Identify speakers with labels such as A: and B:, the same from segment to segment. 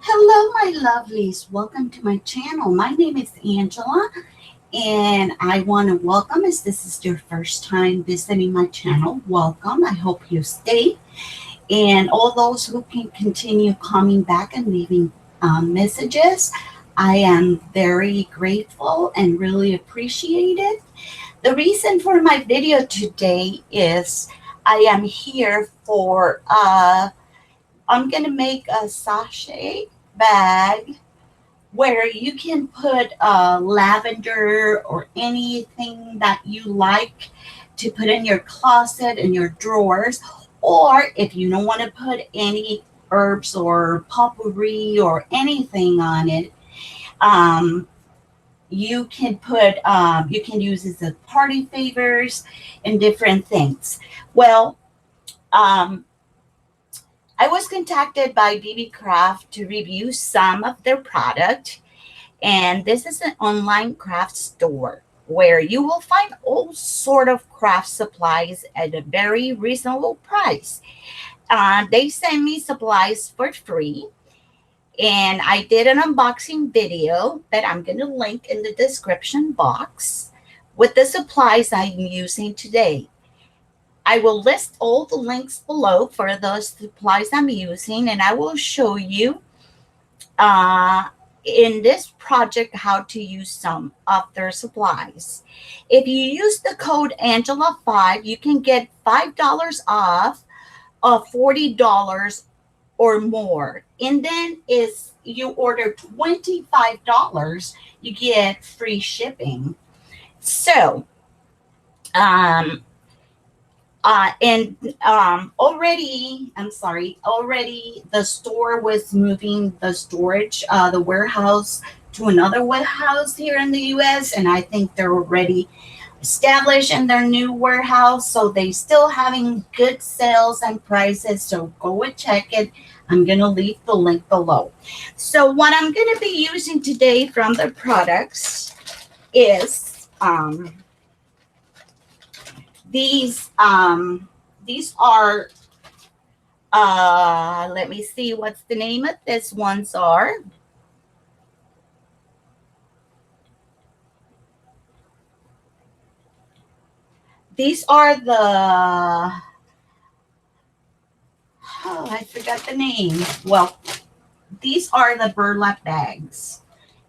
A: Hello, my lovelies. Welcome to my channel. My name is Angela, and I want to welcome, as this is your first time visiting my channel, welcome. I hope you stay. And all those who can continue coming back and leaving messages, I am very grateful and really appreciate it. The reason for my video today is I am here for I'm going to make a sachet bag where you can put lavender or anything that you like to put in your closet and your drawers. Or if you don't want to put any herbs or potpourri or anything on it, you can put, you can use it as party favors and different things. Well, I was contacted by Beebeecraft to review some of their product, and this is an online craft store where you will find all sort of craft supplies at a very reasonable price. They send me supplies for free, and I did an unboxing video that I'm going to link in the description box with the supplies I'm using today. I will list all the links below for those supplies I'm using, and I will show you in this project how to use some of their supplies. If you use the code ANGELA5, you can get $5 off of $40 or more. And then if you order $25, you get free shipping. So, already the store was moving the storage, the warehouse to another warehouse here in the US. And I think they're already established in their new warehouse. So they still having good sales and prices. So go and check it. I'm going to leave the link below. So what I'm going to be using today from the products is, these are, let me see what's the name of this ones are. These are the, I forgot the name. Well, these are the burlap bags.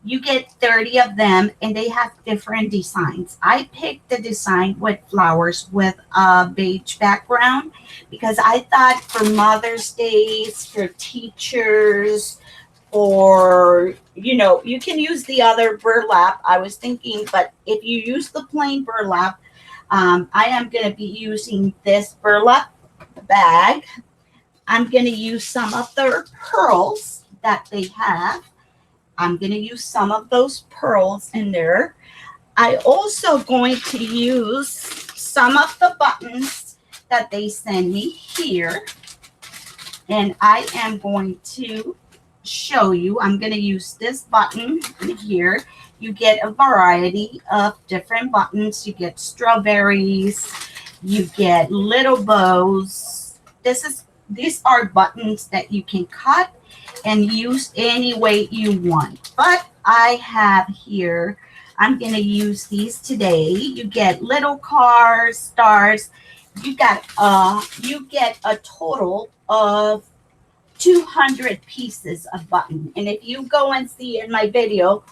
A: You get 30 of them, and they have different designs. I picked the design with flowers with a beige background because I thought for Mother's Days, for teachers, or, you know, you can use the other burlap. I was thinking, but if you use the plain burlap, I am going to be using this burlap bag. I'm going to use some of their pearls that they have. I'm going to use some of those pearls in there. I also going to use some of the buttons that they send me here. And I am going to show you, I'm going to use this button here. You get a variety of different buttons. You get strawberries. You get little bows. These are buttons that you can cut and use any way you want. But I have here, I'm going to use these today. You get little cars, stars. You get a total of 200 pieces of button. And if you go and see in my video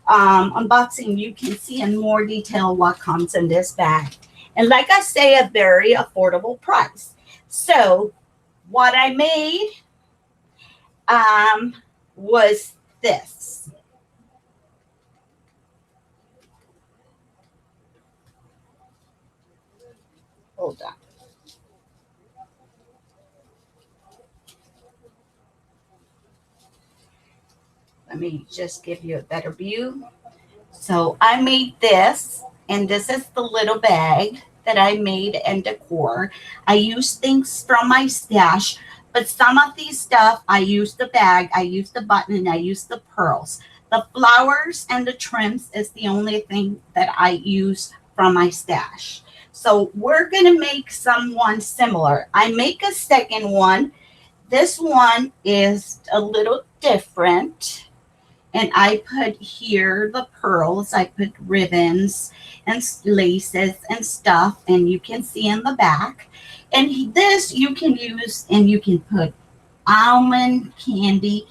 A: unboxing, you can see in more detail what comes in this bag. And like I say, a very affordable price. So what I made was this. Hold on. Let me just give you a better view. So I made this, and this is the little bag that I made and decor. I use things from my stash, but some of these stuff, I use the bag, I use the button, and I use the pearls. The flowers and the trims is the only thing that I use from my stash. So we're going to make someone similar. I make a second one. This one is a little different. And I put here the pearls. I put ribbons and laces and stuff. And you can see in the back. And this you can use, and you can put almond candy.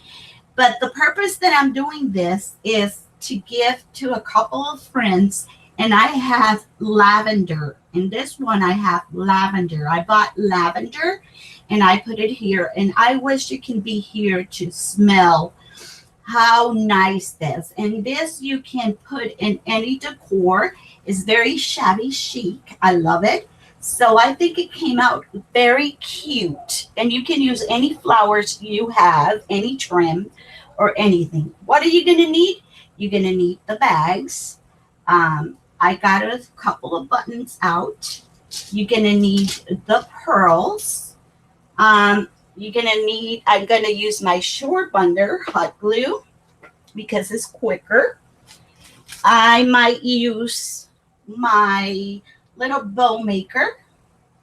A: But the purpose that I'm doing this is to give to a couple of friends. And I have lavender. In this one, I have lavender. I bought lavender and I put it here. And I wish you can be here to smell how nice this. And this you can put in any decor. It's very shabby chic. I love it. So I think it came out very cute. And you can use any flowers you have, any trim or anything. What are you going to need? You're going to need the bags. I got a couple of buttons out. You're going to need the pearls. You're going to need, I'm going to use my Surebonder hot glue because it's quicker. I might use my little bow maker.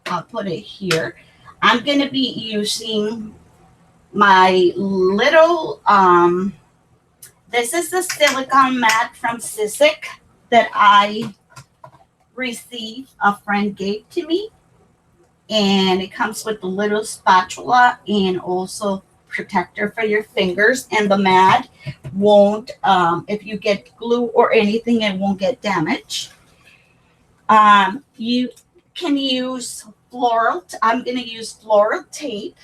A: I'll put it here. I'm going to be using my little, this is the silicone mat from Sizzix that I received, a friend gave to me. And it comes with a little spatula and also protector for your fingers. And the mat won't, if you get glue or anything, it won't get damaged. You can use floral. I'm going to use floral tape.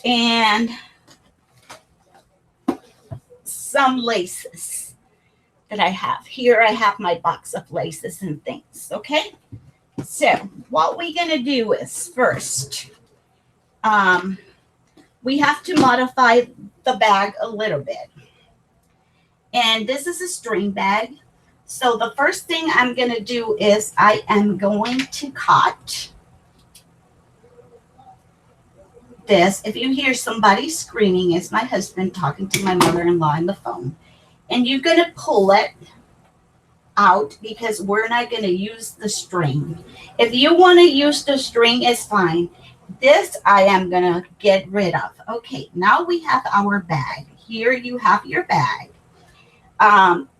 A: And some laces that I have. Here I have my box of laces and things, okay? So what we're going to do is first, we have to modify the bag a little bit. And this is a string bag. So the first thing I'm going to do is I am going to cut this. If you hear somebody screaming, it's my husband talking to my mother-in-law on the phone. And you're going to pull it out because we're not going to use the string. If you want to use the string, it's fine. This I am going to get rid of. Okay, now we have our bag. Here you have your bag.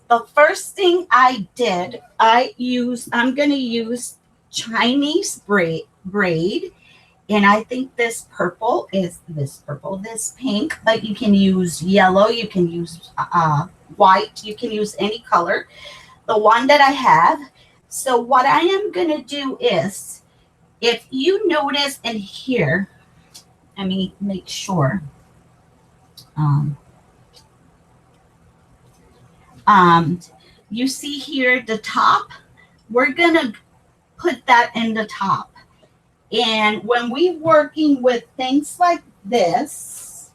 A: The first thing I did, I'm going to use Chinese braid. And I think this purple is this pink, but you can use yellow, you can use white, you can use any color. The one that I have. So what I am going to do is, if you notice in here, let me make sure. You see here the top, we're going to put that in the top. And when we're working with things like this,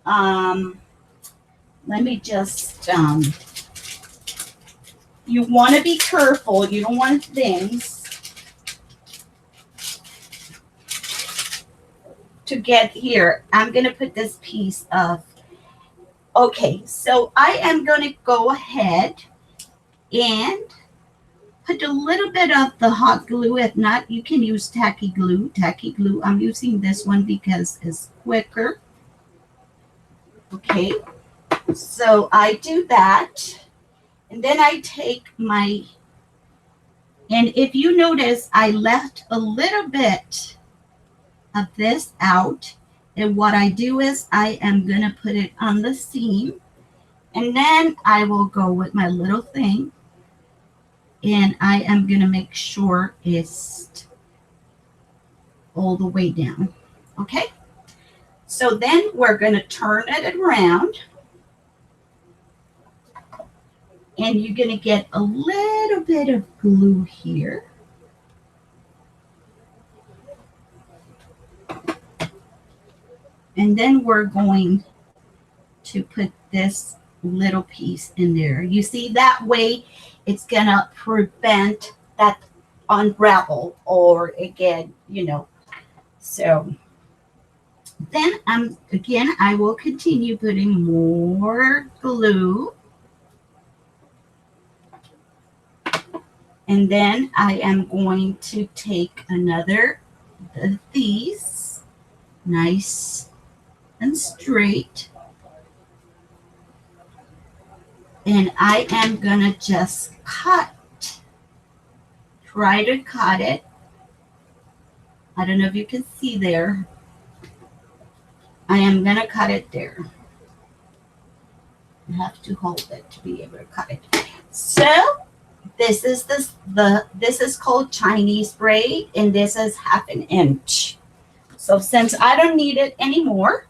A: let me just, you want to be careful. You don't want things to get here. I'm going to put this piece of, okay, so I am going to go ahead and put a little bit of the hot glue. If not, you can use tacky glue. Tacky glue, I'm using this one because it's quicker. Okay, so I do that. And then I take my, and if you notice, I left a little bit of this out. And what I do is I am going to put it on the seam. And then I will go with my little thing. And I am going to make sure it's all the way down. Okay. So then we're going to turn it around. And you're going to get a little bit of glue here. And then we're going to put this little piece in there. You see, that way it's going to prevent that unravel or again, you know. So then again, I will continue putting more glue. And then I am going to take another of these, nice and straight. And I am going to just try to cut it. I don't know if you can see there. I am going to cut it there. I have to hold it to be able to cut it. So this is called Chinese braid, and this is 1/2 inch. So since I don't need it anymore,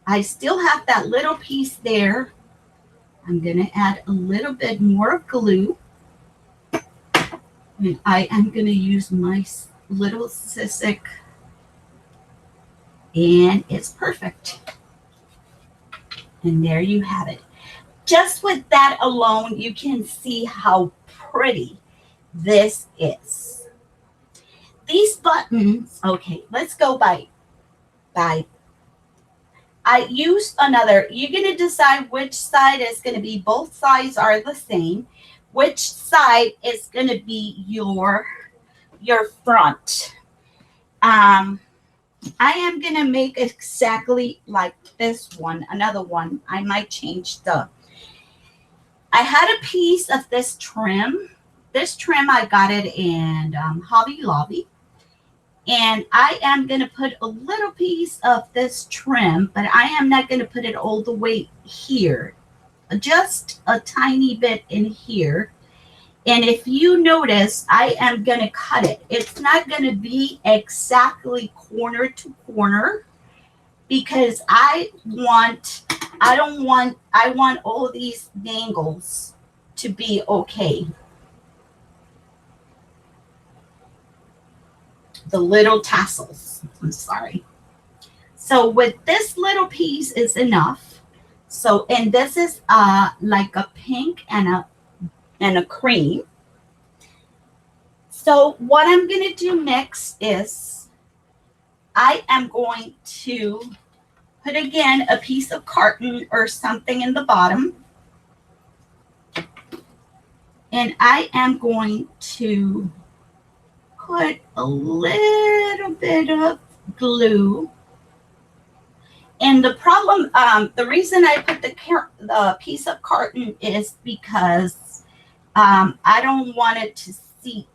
A: I still have that little piece there. I'm going to add a little bit more of glue. And I am going to use my little Sizzix. And it's perfect. And there you have it. Just with that alone, you can see how pretty this is. These buttons, okay, let's go by. I used another. You're going to decide which side is going to be. Both sides are the same. Which side is going to be your front. I am going to make exactly like this one. Another one. I might change I had a piece of this trim. This trim, I got it in Hobby Lobby. And I am going to put a little piece of this trim, but I am not going to put it all the way here. Just a tiny bit in here. And if you notice, I am going to cut it. It's not going to be exactly corner to corner because I want all these angles to be okay. The little tassels. I'm sorry. So with this little piece is enough. So, and this is like a pink and a cream. So what I'm going to do next is I am going to put again a piece of carton or something in the bottom. And I am going to put a little bit of glue. And the problem, the reason I put the piece of carton is because I don't want it to seep.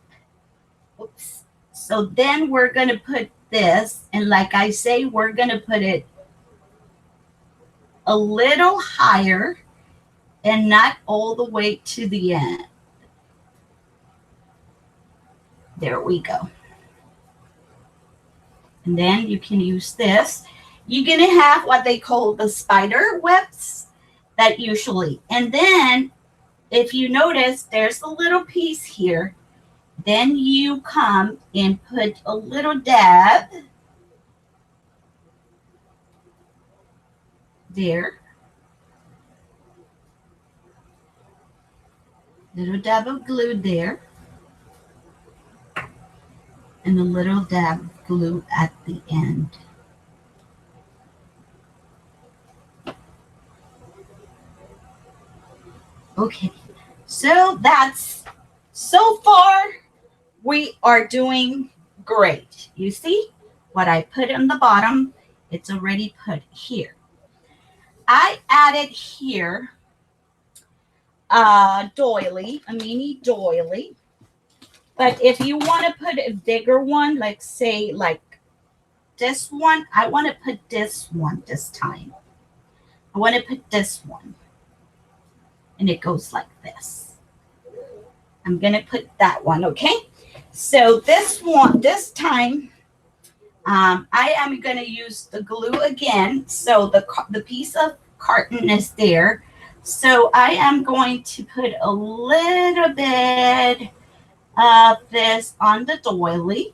A: Oops. So then we're going to put this, and like I say, we're going to put it a little higher and not all the way to the end. There we go. And then you can use this. You're going to have what they call the spider webs that usually. And then if you notice, there's a little piece here. Then you come and put a little dab there. Little dab of glue there. And a little dab of glue at the end. Okay, so so far we are doing great. You see what I put on the bottom, it's already put here. I added here a doily, a mini doily. But if you want to put a bigger one, like say like this one, I want to put this one this time. I want to put this one. And it goes like this. I'm going to put that one, okay? So this one, this time, I am going to use the glue again. So the piece of carton is there. So I am going to put a little bit of this on the doily.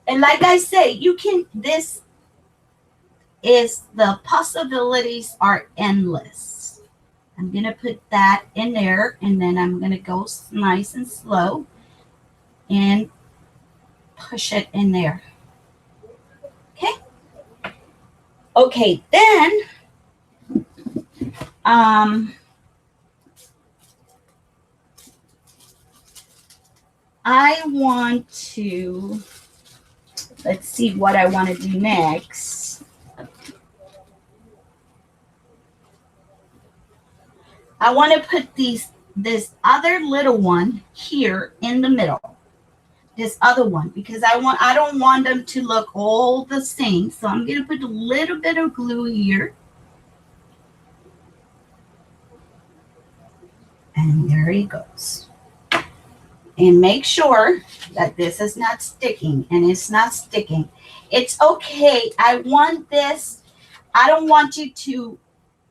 A: And like I say, you can, the possibilities are endless. I'm going to put that in there, and then I'm going to go nice and slow and push it in there. Okay. Okay, then I want to, let's see what I want to do next. I want to put this other little one here in the middle. This other one, because I don't want them to look all the same. So I'm going to put a little bit of glue here. And there he goes. And make sure that this is not sticking, and it's not sticking. It's okay. I want this. I don't want you to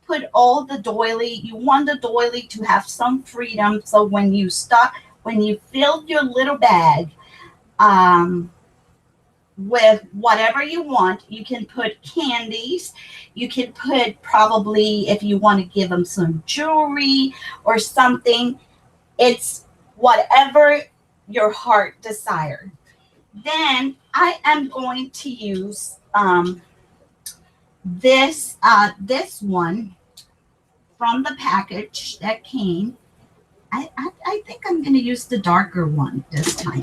A: put all the doily. You want the doily to have some freedom. So when you fill your little bag, with whatever you want, you can put candies. You can put, probably, if you want to give them some jewelry or something, it's whatever your heart desires. Then I am going to use this one from the package that came. I think I'm going to use the darker one this time.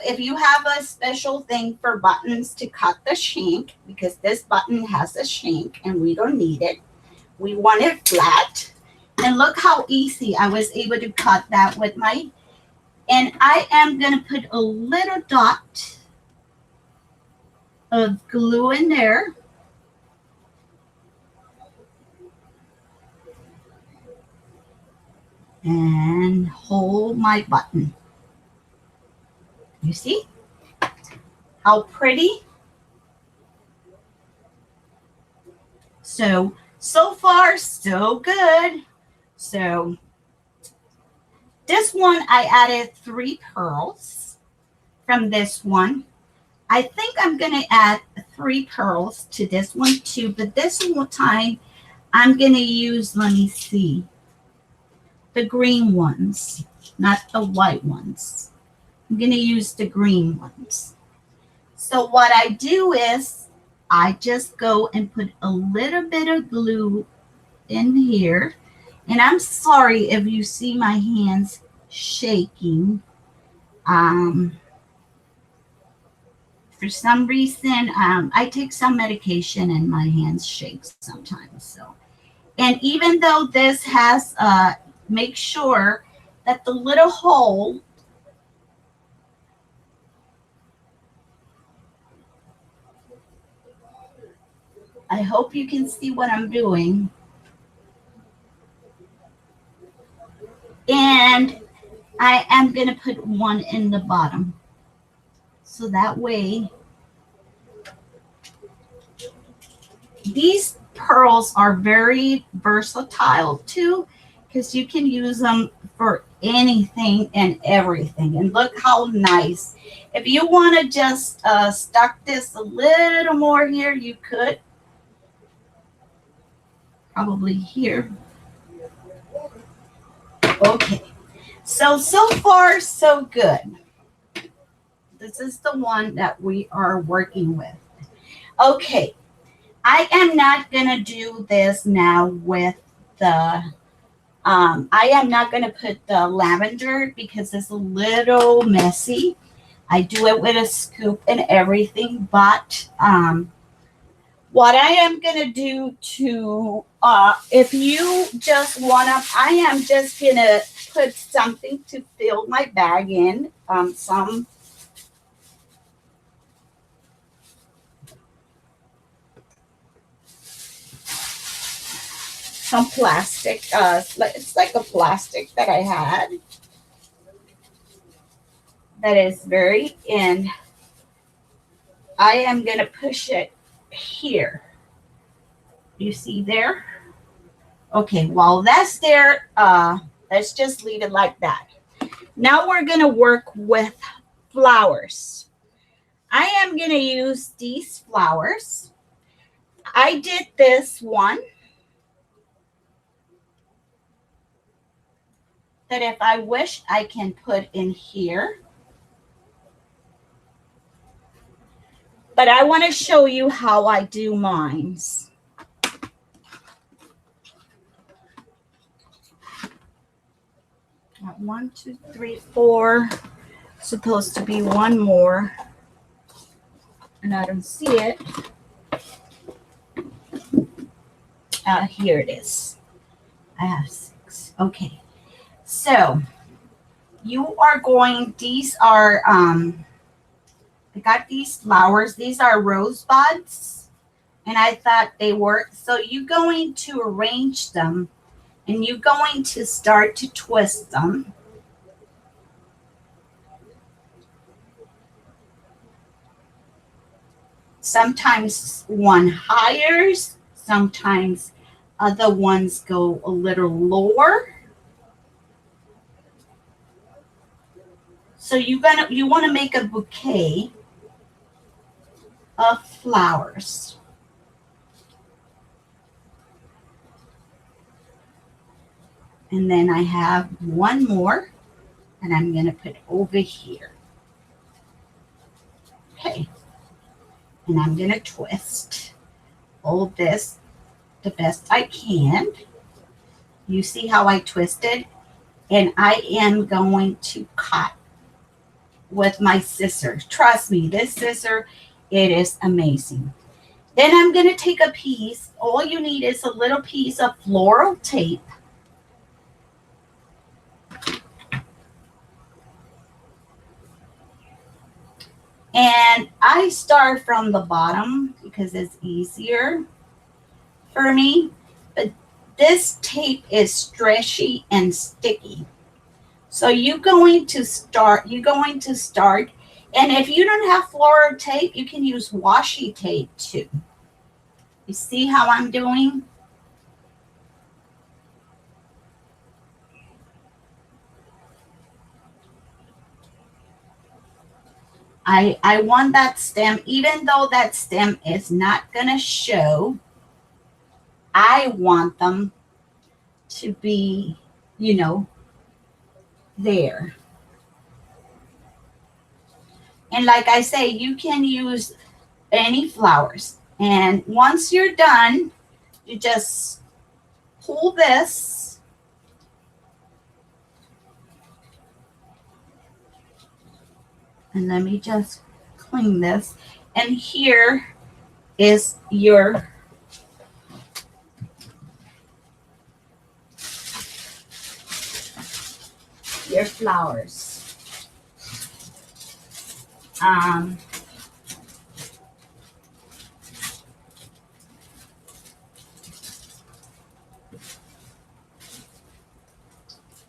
A: If you have a special thing for buttons to cut the shank, because this button has a shank and we don't need it. We want it flat. And look how easy I was able to cut that with and I am going to put a little dot of glue in there. And hold my button. You see how pretty? So far, so good. So this one, I added 3 pearls from this one. I think I'm going to add 3 pearls to this one too, but this time I'm going to use, let me see, the green ones, not the white ones. I'm going to use the green ones. So what I do is I just go and put a little bit of glue in here. And I'm sorry if you see my hands shaking. For some reason, I take some medication and my hands shake sometimes. So, and even though this has, make sure that the little hole, I hope you can see what I'm doing. And I am going to put one in the bottom. So that way, these pearls are very versatile too, because you can use them for anything and everything. And look how nice. If you want to just stuck this a little more here, you could. Probably here. Okay. So far, so good. This is the one that we are working with. Okay. I am not going to do this now with the, I am not going to put the lavender because it's a little messy. I do it with a scoop and everything, but what I am going to do to, if you just want to, I am just going to put something to fill my bag in, some plastic, it's like a plastic that I had that is very in. I am going to push it here. You see there? Okay, while that's there, let's just leave it like that. Now we're going to work with flowers. I am going to use these flowers. I did this one that if I wish I can put in here. But I want to show you how I do mine. Got 1, 2, 3, 4. Supposed to be one more. And I don't see it. Here it is. I have 6. Okay. So you are going, these are, I got these flowers. These are rose buds. And I thought they were, so you're going to arrange them and you're going to start to twist them. Sometimes one higher, sometimes other ones go a little lower. So you want to make a bouquet of flowers. And then I have one more and I'm going to put over here. Okay. And I'm going to twist all this the best I can. You see how I twisted? And I am going to cut with my scissors. Trust me, this scissor, it is amazing. Then I'm going to take a piece. All you need is a little piece of floral tape. And I start from the bottom because it's easier for me. But this tape is stretchy and sticky. So you're going to start, and if you don't have floral tape, you can use washi tape too. You see how I'm doing? I want that stem, even though that stem is not going to show, I want them to be, you know, there. And like I say, you can use any flowers. And once you're done, you just pull this. And let me just clean this. And here is your flowers. I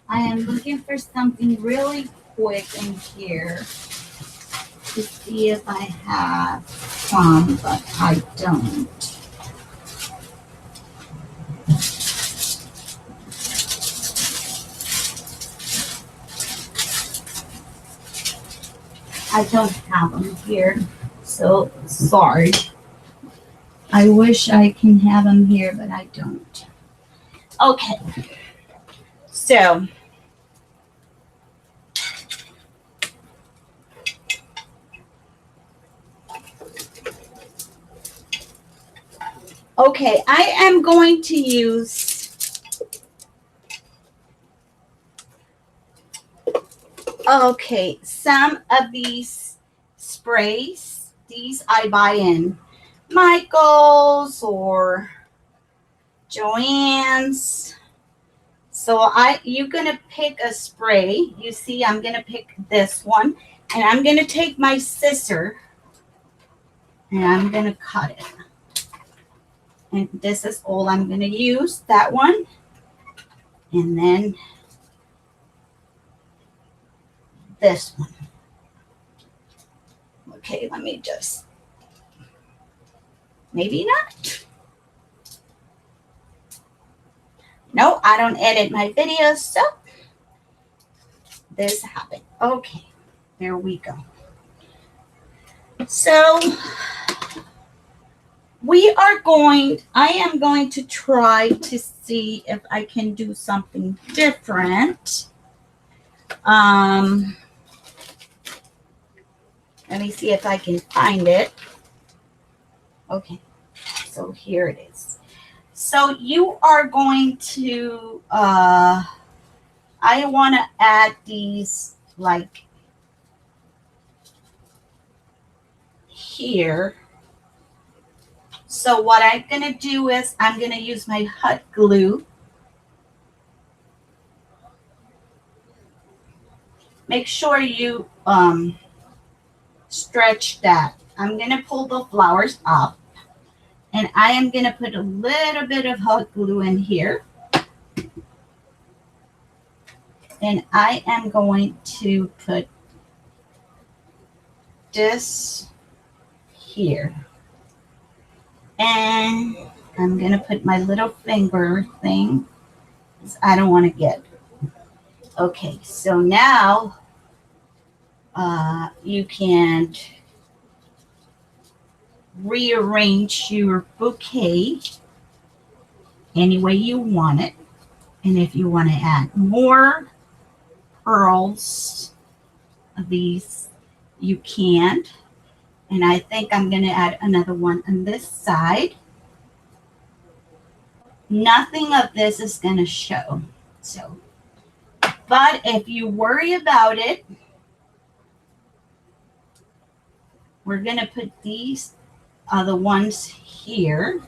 A: am looking for something really quick in here to see if I have some, but I don't. I don't have them here, so sorry. I wish I can have them here, but I don't. Okay, so okay, I am going to use, okay, some of these sprays. These I buy in Michael's or Joann's. So you're gonna pick a spray. You see, I'm gonna pick this one, and I'm gonna take my scissor and I'm gonna cut it. And this is all I'm gonna use, that one. And then this one. Okay, let me just, maybe not. No, I don't edit my videos, so this happened. Okay, there we go. So I am going to try to see if I can do something different. Let me see if I can find it. Okay, so here it is. So you are going to, I want to add these like here. So what I'm going to do is I'm going to use my hot glue. Make sure you stretch that. I'm going to pull the flowers up, and I am going to put a little bit of hot glue in here. And I am going to put this here. And I'm going to put my little finger thing, because I don't want to get. Okay, so now you can rearrange your bouquet any way you want it. And if you want to add more pearls of these, you can. And I think I'm going to add another one on this side. Nothing of this is going to show. So, but if you worry about it, we're going to put these other ones here.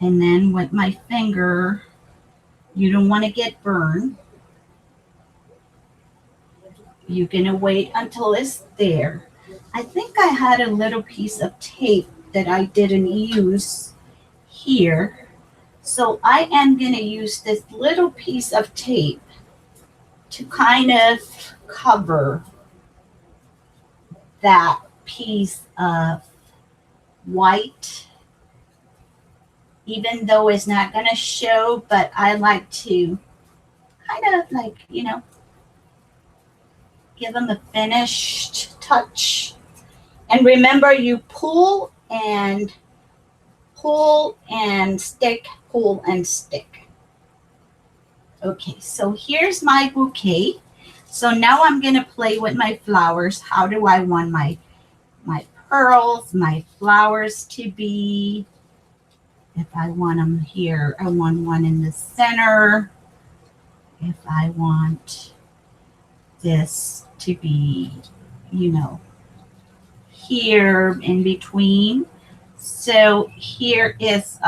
A: And then with my finger, you don't want to get burned. You're going to wait until it's there. I think I had a little piece of tape that I didn't use here. So I am going to use this little piece of tape to kind of cover that piece of white, even though it's not going to show, but I like to kind of like, you know, give them a finished touch. And remember, you pull and stick, pull and stick. Okay, so here's my bouquet. So now I'm going to play with my flowers. How do I want my pearls, my flowers to be? If I want them here, I want one in the center. If I want this to be, you know, here in between. So here is,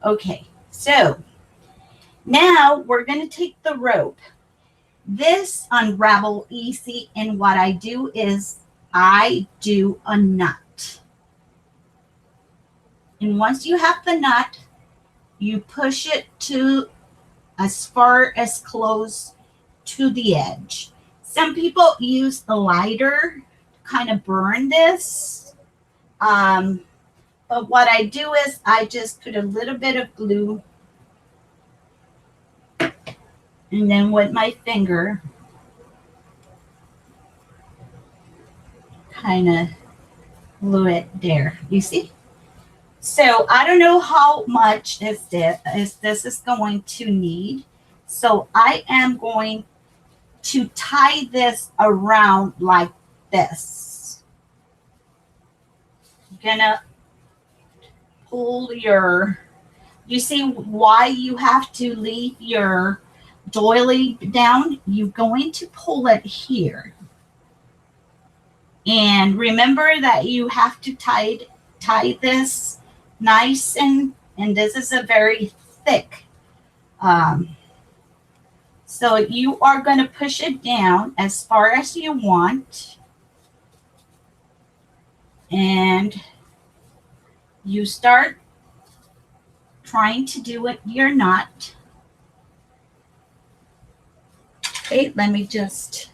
A: okay, so now we're going to take the rope. This unravel easy, and what I do is I do a knot. And once you have the knot, you push it to as far as close to the edge. Some people use the lighter to kind of burn this. But what I do is I just put a little bit of glue, and then with my finger, kind of glue it there. You see? So I don't know how much this is going to need. So I am going to tie this around like this. You're gonna pull your, you see why you have to leave your doily down? You're going to pull it here. And remember that you have to tie this nice, and this is a very thick. So you are going to push it down as far as you want. And you start trying to do it. You're not. Okay, let me just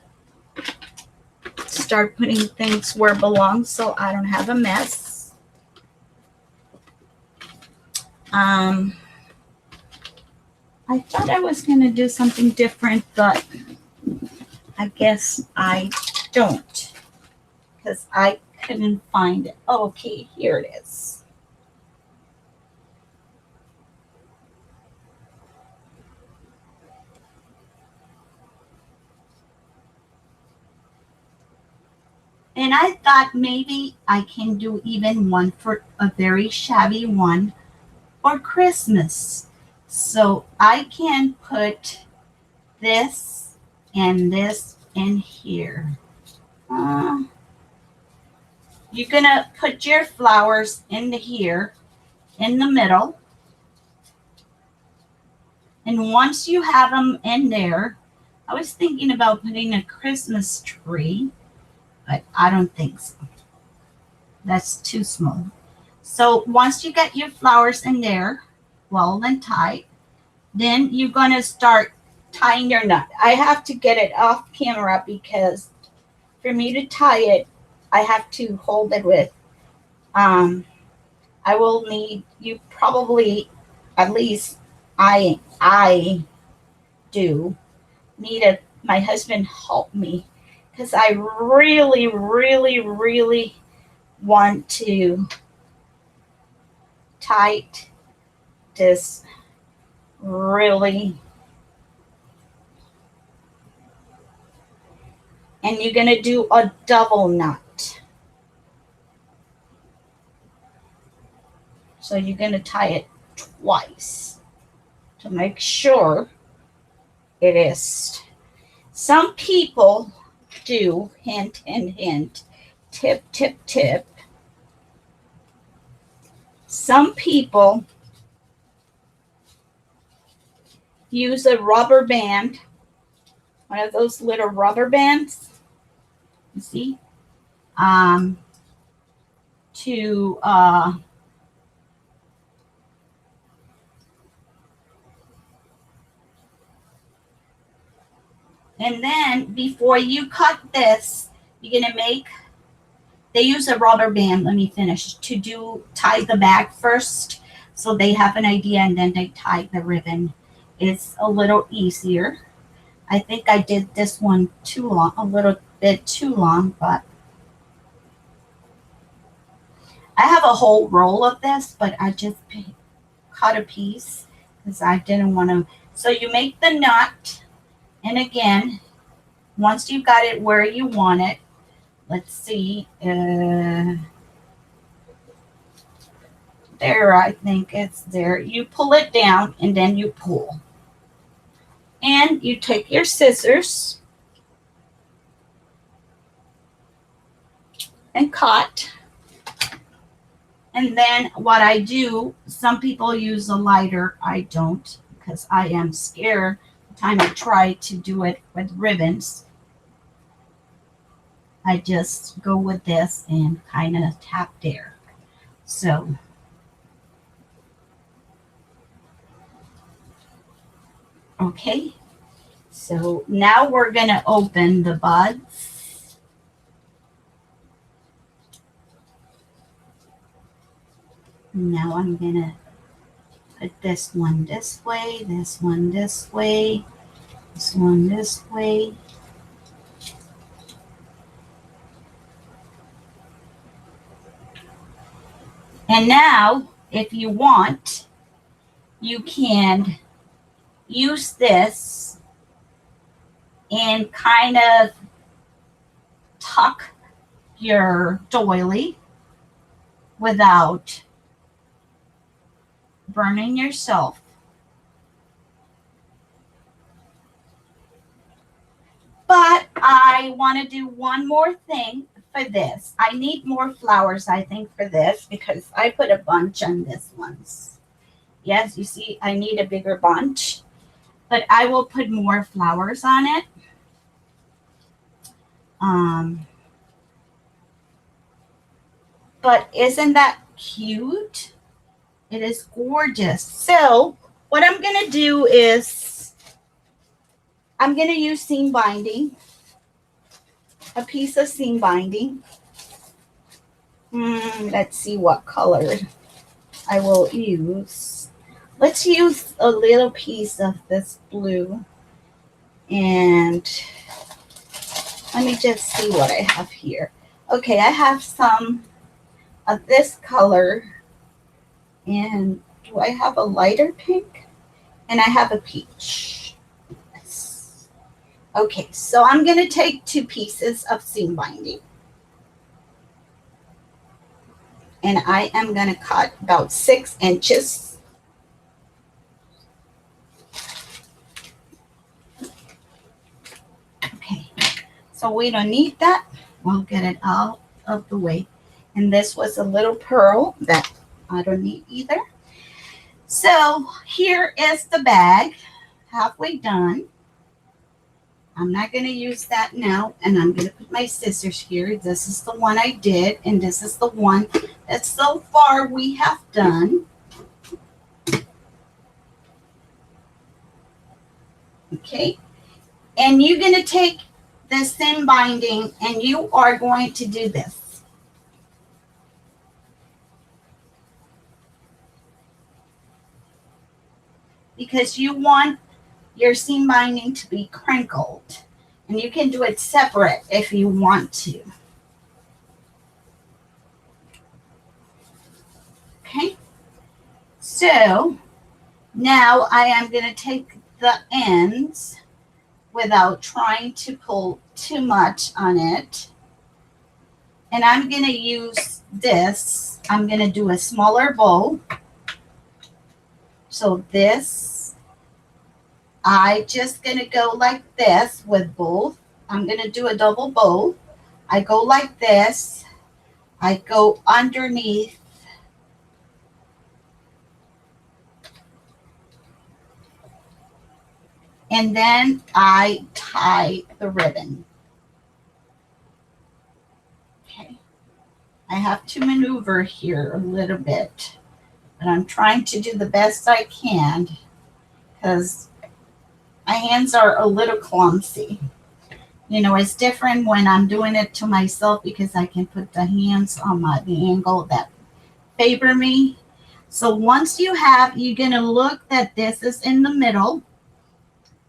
A: start putting things where it belongs so I don't have a mess. I thought I was going to do something different, but I guess I don't, because I couldn't find it. Okay, here it is. And I thought maybe I can do even one for a very shabby one or Christmas. So I can put this and this in here. You're going to put your flowers into here in the middle. And once you have them in there, I was thinking about putting a Christmas tree, but I don't think so. That's too small. So once you get your flowers in there, well and tight, then you're going to start tying your knot. I have to get it off camera because for me to tie it, I have to hold it with, I will need you probably, at least I do need my husband help me because I really, really, really want to tight this really. And you're going to do a double knot. So you're going to tie it twice to make sure it is. Some people do, hint, hint, hint, tip, tip, tip. Some people use a rubber band, one of those little rubber bands, you see, to and then before you cut this, you're going to make, they use a rubber band, let me finish, to tie the bag first so they have an idea and then they tie the ribbon. It's a little easier. I think I did this one too long, a little bit too long, but I have a whole roll of this, but I just cut a piece because I didn't want to. So you make the knot, and again, once you got it where you want it, let's see, there, I think it's there. You pull it down and then you pull. And you take your scissors and cut. And then what I do, some people use a lighter. I don't because I am scared the time I try to do it with ribbons. I just go with this and kind of tap there. So okay, so now we're going to open the buds. Now I'm going to put this one this way, this one this way, this one this way. And now, if you want, you can use this and kind of tuck your doily without burning yourself. But I want to do one more thing for this. I need more flowers, I think, for this because I put a bunch on this ones. Yes, you see, I need a bigger bunch, but I will put more flowers on it. But isn't that cute? It is gorgeous. So what I'm going to do is I'm going to use seam binding, a piece of seam binding. Let's see what color I will use. Let's use a little piece of this blue. And let me just see what I have here. Okay, I have some of this color. And do I have a lighter pink? And I have a peach. Yes. Okay, so I'm going to take 2 pieces of seam binding. And I am going to cut about 6 inches So we don't need that. We'll get it out of the way. And this was a little pearl that I don't need either. So here is the bag, halfway done. I'm not going to use that now, and I'm going to put my scissors here. This is the one I did, and this is the one that so far we have done. Okay, and you're going to take the thin binding, and you are going to do this. Because you want your seam binding to be crinkled, and you can do it separate if you want to. Okay, so now I am going to take the ends without trying to pull too much on it, and I'm going to use this. I'm going to do a smaller bow. So this, I just going to go like this with both. I'm going to do a double bow. I go like this. I go underneath. And then I tie the ribbon. Okay. I have to maneuver here a little bit, but I'm trying to do the best I can because my hands are a little clumsy. You know, it's different when I'm doing it to myself because I can put the hands on the angle that favor me. So once you have, you're going to look that this is in the middle.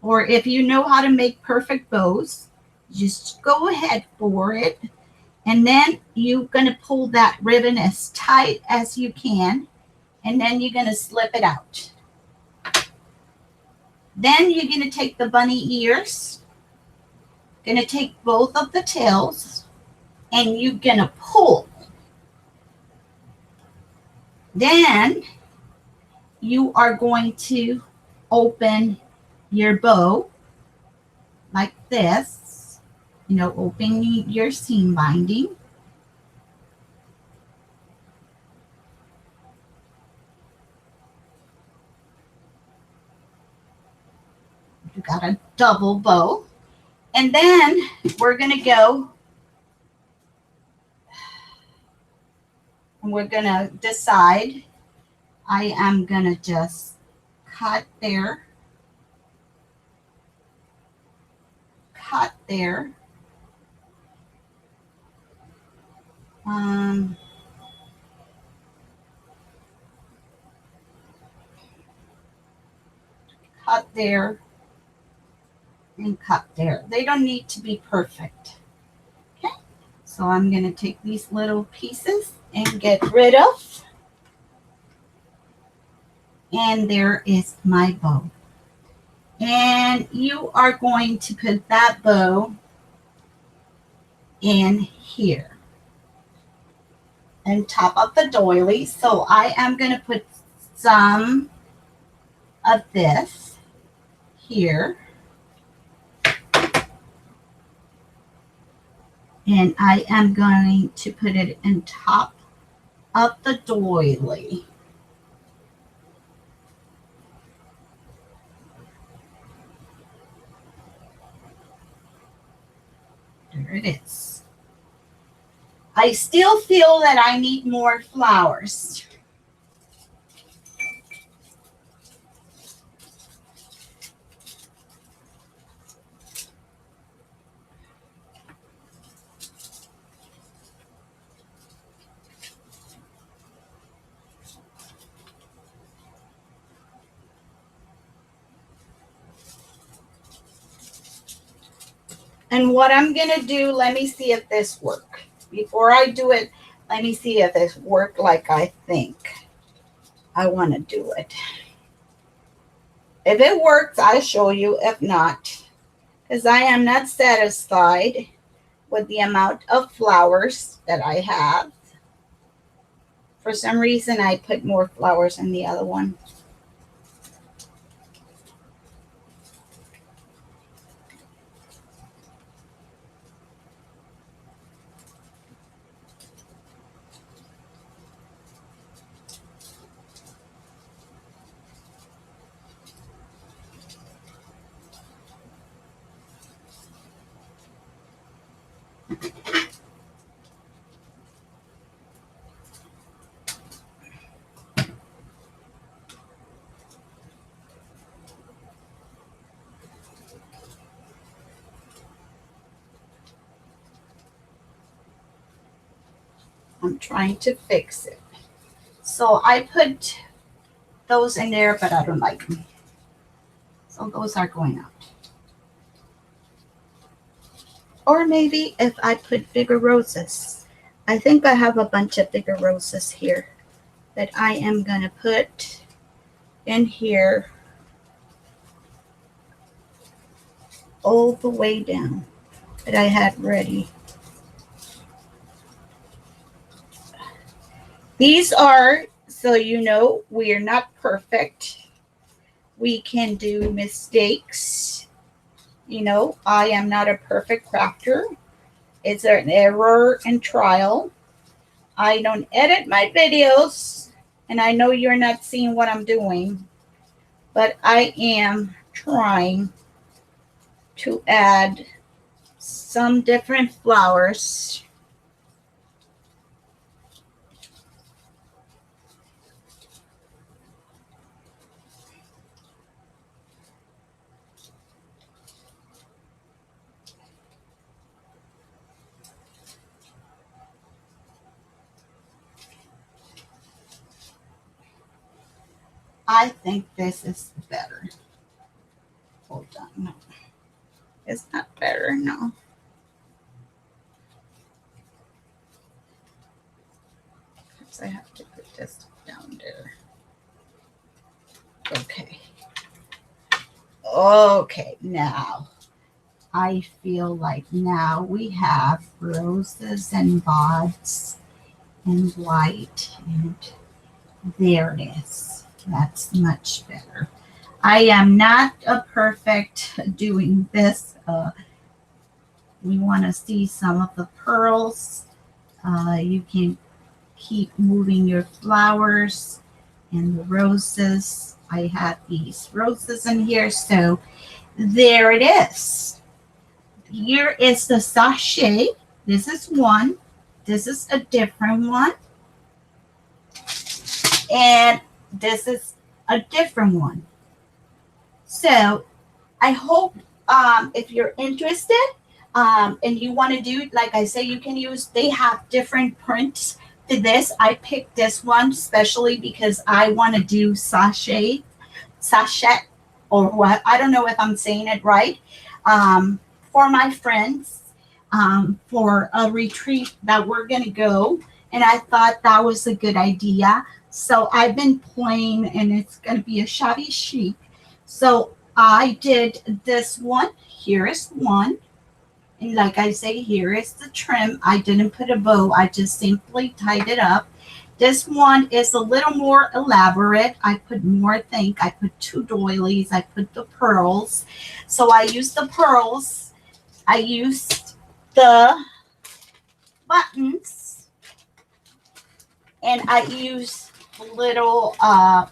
A: Or if you know how to make perfect bows, just go ahead for it. And then you're going to pull that ribbon as tight as you can. And then you're going to slip it out. Then you're going to take the bunny ears. Going to take both of the tails. And you're going to pull. Then you are going to open your bow like this, you know, opening your seam binding. You got a double bow. And then we're going to go and we're going to decide. I am going to just cut there. Cut there. Cut there and cut there. They don't need to be perfect. Okay, so I'm going to take these little pieces and get rid of. And there is my bow. And you are going to put that bow in here on top of the doily. So I am going to put some of this here. And I am going to put it on top of the doily. There it is. I still feel that I need more flowers. And what I'm going to do, let me see if this works. Before I do it, let me see if this works like I think I want to do it. If it works, I'll show you. If not, because I am not satisfied with the amount of flowers that I have. For some reason, I put more flowers in the other one. I'm trying to fix it. So I put those in there, but I don't like them. So those are going out. Or maybe if I put bigger roses. I think I have a bunch of bigger roses here that I am going to put in here all the way down that I had ready. These are, so you know, we are not perfect. We can do mistakes. You know, I am not a perfect crafter. It's an error and trial. I don't edit my videos, and I know you're not seeing what I'm doing, but I am trying to add some different flowers. I think this is better. Hold on, no. It's not better, no. Perhaps I have to put this down there. Okay. Okay, now I feel like now we have roses and buds and white, and there it is. That's much better. I am not a perfect doing this. We want to see some of the pearls. You can keep moving your flowers and the roses. I have these roses in here, so there it is. Here is the sachet. This is one. This is a different one. And this is a different one. So I hope if you're interested and you want to do, like I say, you can use, they have different prints to this. I picked this one especially because I want to do sachet, or what, I don't know if I'm saying it right, for my friends, for a retreat that we're going to go. And I thought that was a good idea. So I've been playing, and it's going to be a shabby chic. So I did this one. Here is one. And like I say, here is the trim. I didn't put a bow. I just simply tied it up. This one is a little more elaborate. I put more, I think. I put 2 doilies. I put the pearls. So I used the pearls. I used the buttons. And I used little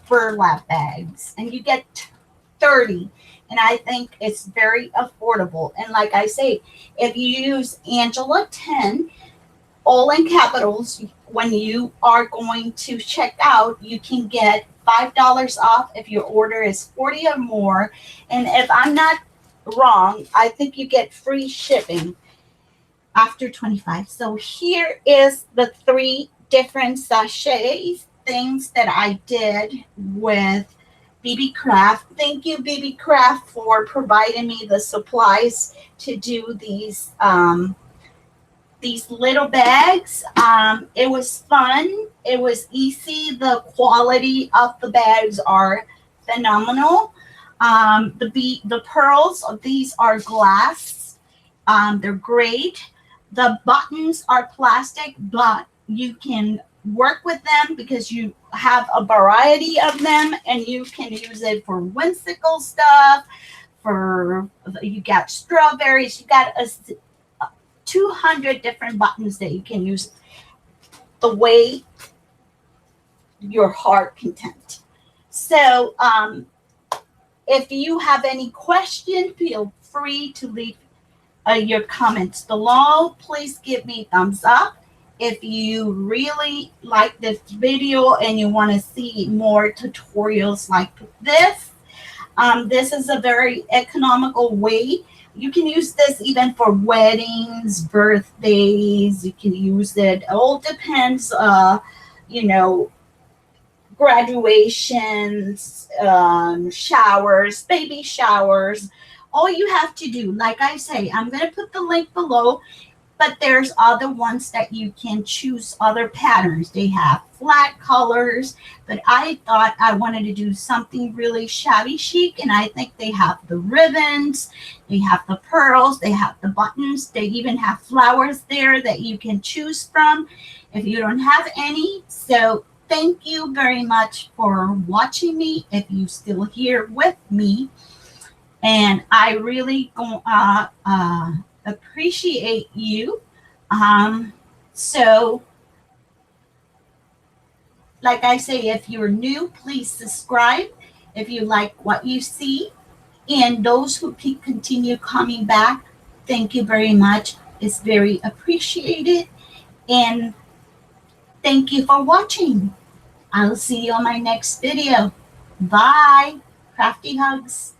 A: burlap bags. And you get 30, and I think it's very affordable. And like I say, if you use Angela 10, all in capitals, when you are going to check out, you can get $5 off if your order is 40 or more. And if I'm not wrong, I think you get free shipping after 25. So here is the 3 different sachets things that I did with Beebeecraft. Thank you, Beebeecraft, for providing me the supplies to do these little bags. It was fun. It was easy. The quality of the bags are phenomenal. The pearls of these are glass. They're great. The buttons are plastic, but you can work with them because you have a variety of them, and you can use it for whimsical stuff. You got strawberries, you got 200 different buttons that you can use the way your heart content. So if you have any question, feel free to leave your comments below. Please give me thumbs up. If you really like this video and you want to see more tutorials like this is a very economical way. You can use this even for weddings, birthdays. You can use it. It all depends, you know, graduations, showers, baby showers. All you have to do, like I say, I'm going to put the link below, but there's other ones that you can choose other patterns. They have flat colors, but I thought I wanted to do something really shabby chic, and I think they have the ribbons, they have the pearls, they have the buttons, they even have flowers there that you can choose from if you don't have any. So thank you very much for watching me, if you still here with me, and I really appreciate you. So like I say, if you're new, please subscribe if you like what you see, and those who continue coming back, thank you very much. It's very appreciated, and thank you for watching. I'll see you on my next video. Bye. Crafty hugs.